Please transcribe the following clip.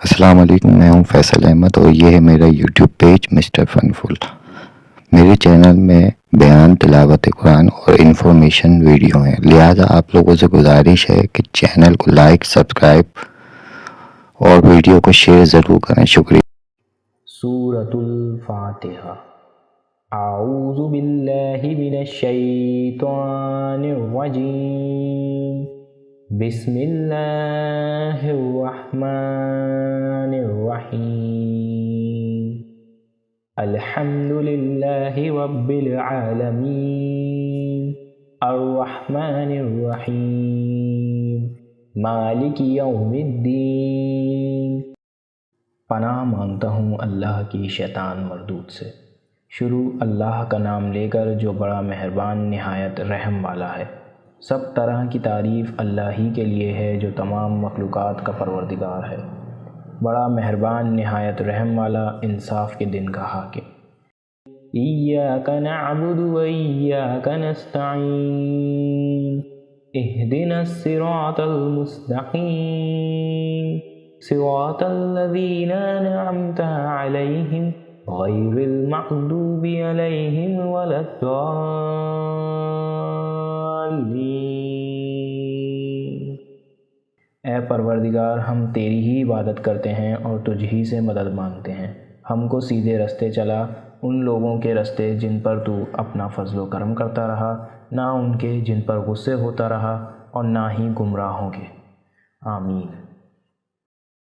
السلام علیکم، میں ہوں فیصل احمد اور یہ ہے میرا یوٹیوب پیج مسٹر فن فل۔ میرے چینل میں بیان، تلاوت قرآن اور انفارمیشن ویڈیو ہیں، لہٰذا آپ لوگوں سے گزارش ہے کہ چینل کو لائک، سبسکرائب اور ویڈیو کو شیئر ضرور کریں۔ شکریہ۔ سورۃ الفاتحہ۔ اعوذ باللہ من الشیطان الرجیم، بسم اللہ الرحمن الرحیم، الحمد للہ رب العالمین، الرحمن الرحیم، مالک یوم الدین۔ پناہ مانگتا ہوں اللہ کی شیطان مردود سے۔ شروع اللہ کا نام لے کر جو بڑا مہربان نہایت رحم والا ہے۔ سب طرح کی تعریف اللہ ہی کے لیے ہے جو تمام مخلوقات کا پروردگار ہے، بڑا مہربان نہایت رحم والا، انصاف کے دن کا حاکم۔ ایاک نعبد و ایاک نستعین، اہدنا الصراط المستقیم، صراط الذین انعمت علیہم غیر المغضوب علیہم ولا الضالین۔ اے پروردگار، ہم تیری ہی عبادت کرتے ہیں اور تجھ ہی سے مدد مانگتے ہیں۔ ہم کو سیدھے رستے چلا، ان لوگوں کے رستے جن پر تو اپنا فضل و کرم کرتا رہا، نہ ان کے جن پر غصے ہوتا رہا اور نہ ہی گمراہوں کے۔ آمین۔